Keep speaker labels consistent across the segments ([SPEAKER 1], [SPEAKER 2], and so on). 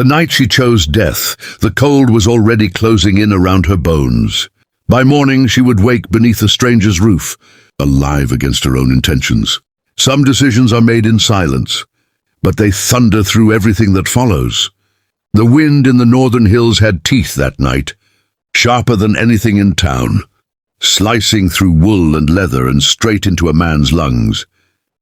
[SPEAKER 1] The night she chose death, the cold was already closing in around her bones. By morning she would wake beneath a stranger's roof, alive against her own intentions. Some decisions are made in silence, but they thunder through everything that follows. The wind in the northern hills had teeth that night, sharper than anything in town, slicing through wool and leather and straight into a man's lungs.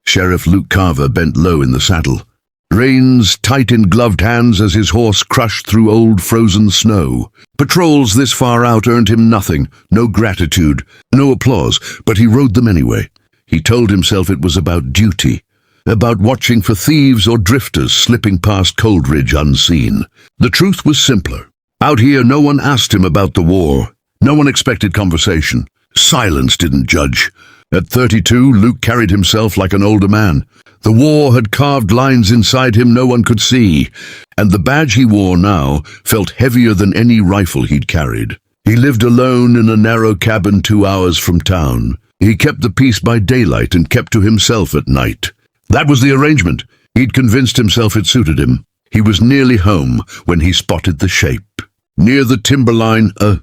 [SPEAKER 1] Sheriff Luke Carver bent low in the saddle, reins tight in gloved hands as his horse crushed through old frozen snow. Patrols this far out earned him nothing, no gratitude, no applause, but he rode them anyway. He told himself it was about duty, about watching for thieves or drifters slipping past Coldridge unseen. The truth was simpler. Out here no one asked him about the war. No one expected conversation. Silence didn't judge. At 32, Luke carried himself like an older man. The war had carved lines inside him no one could see, and the badge he wore now felt heavier than any rifle he'd carried. He lived alone in a narrow cabin 2 hours from town. He kept the peace by daylight and kept to himself at night. That was the arrangement. He'd convinced himself it suited him. He was nearly home when he spotted the shape. Near the timberline, a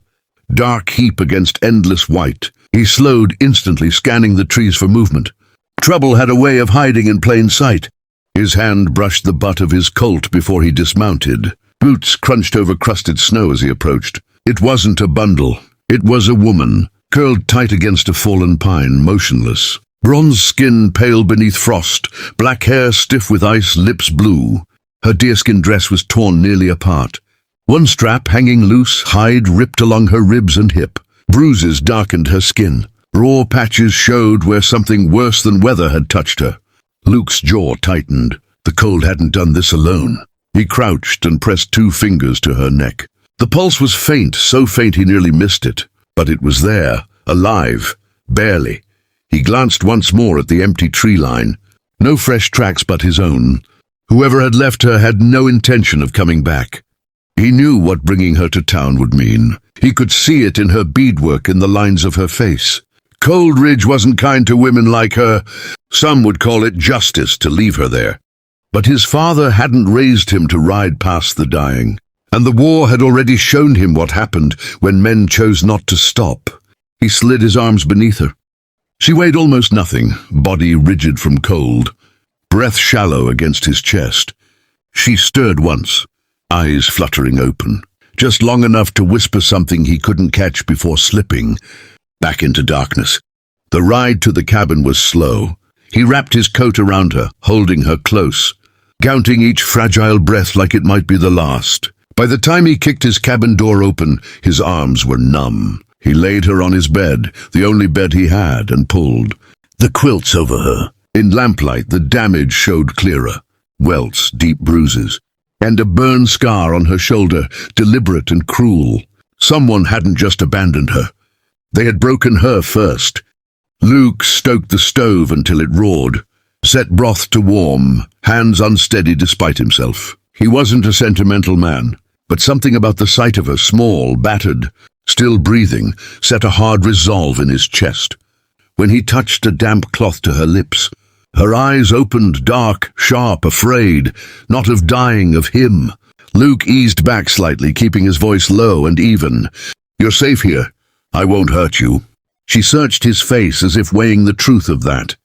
[SPEAKER 1] dark heap against endless white. He slowed instantly, scanning the trees for movement. Trouble had a way of hiding in plain sight. His hand brushed the butt of his Colt before he dismounted. Boots crunched over crusted snow as he approached. It wasn't a bundle. It was a woman, curled tight against a fallen pine, motionless. Bronze skin pale beneath frost, black hair stiff with ice, lips blue. Her deerskin dress was torn nearly apart. One strap hanging loose, hide ripped along her ribs and hip. Bruises darkened her skin. Raw patches showed where something worse than weather had touched her. Luke's jaw tightened. The cold hadn't done this alone. He crouched and pressed 2 fingers to her neck. The pulse was faint, so faint he nearly missed it. But it was there, alive, barely. He glanced once more at the empty tree line. No fresh tracks but his own. Whoever had left her had no intention of coming back. He knew what bringing her to town would mean. He could see it in her beadwork, in the lines of her face. Coldridge wasn't kind to women like her. Some would call it justice to leave her there. But his father hadn't raised him to ride past the dying, and the war had already shown him what happened when men chose not to stop. He slid his arms beneath her. She weighed almost nothing, body rigid from cold, breath shallow against his chest. She stirred once, eyes fluttering open, just long enough to whisper something he couldn't catch before slipping back into darkness. The ride to the cabin was slow. He wrapped his coat around her, holding her close, counting each fragile breath like it might be the last. By the time he kicked his cabin door open, his arms were numb. He laid her on his bed, the only bed he had, and pulled the quilts over her. In lamplight, the damage showed clearer. Welts, deep bruises, and a burn scar on her shoulder, deliberate and cruel. Someone hadn't just abandoned her. They had broken her first. Luke stoked the stove until it roared, set broth to warm, hands unsteady despite himself. He wasn't a sentimental man, but something about the sight of her, small, battered, still breathing, set a hard resolve in his chest. When he touched a damp cloth to her lips, her eyes opened, dark, sharp, afraid, not of dying, of him. Luke eased back slightly, keeping his voice low and even. "You're safe here. I won't hurt you." She searched his face as if weighing the truth of that.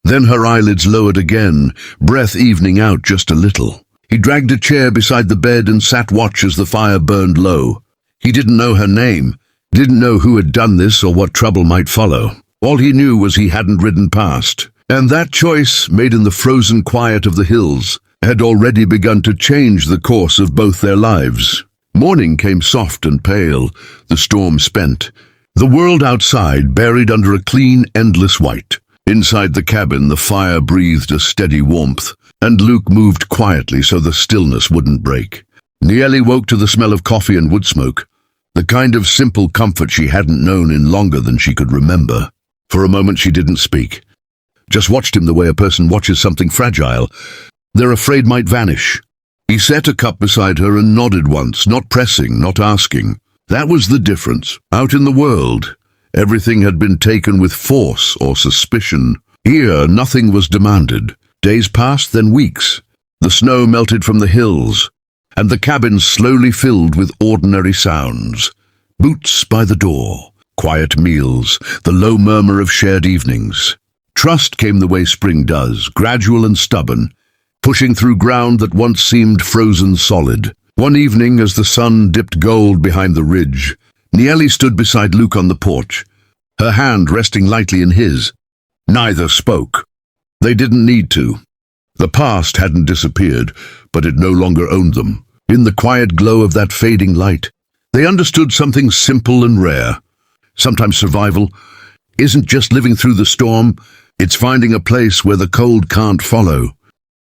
[SPEAKER 1] Then her eyelids lowered again, breath evening out just a little. He dragged a chair beside the bed and sat watch as the fire burned low. He didn't know her name, didn't know who had done this or what trouble might follow. All he knew was he hadn't ridden past. And that choice, made in the frozen quiet of the hills, had already begun to change the course of both their lives. Morning came soft and pale, the storm spent. The world outside buried under a clean, endless white. Inside the cabin, the fire breathed a steady warmth, and Luke moved quietly so the stillness wouldn't break. Nieli woke to the smell of coffee and wood smoke, the kind of simple comfort she hadn't known in longer than she could remember. For a moment she didn't speak, just watched him the way a person watches something fragile they're afraid might vanish. He set a cup beside her and nodded once, not pressing, not asking. That was the difference. Out in the world, everything had been taken with force or suspicion. Here, nothing was demanded. Days passed, then weeks. The snow melted from the hills, and the cabin slowly filled with ordinary sounds. Boots by the door, quiet meals, the low murmur of shared evenings. Trust came the way spring does, gradual and stubborn, pushing through ground that once seemed frozen solid. One evening, as the sun dipped gold behind the ridge, Nieli stood beside Luke on the porch, her hand resting lightly in his. Neither spoke. They didn't need to. The past hadn't disappeared, but it no longer owned them. In the quiet glow of that fading light, they understood something simple and rare. Sometimes survival isn't just living through the storm, it's finding a place where the cold can't follow.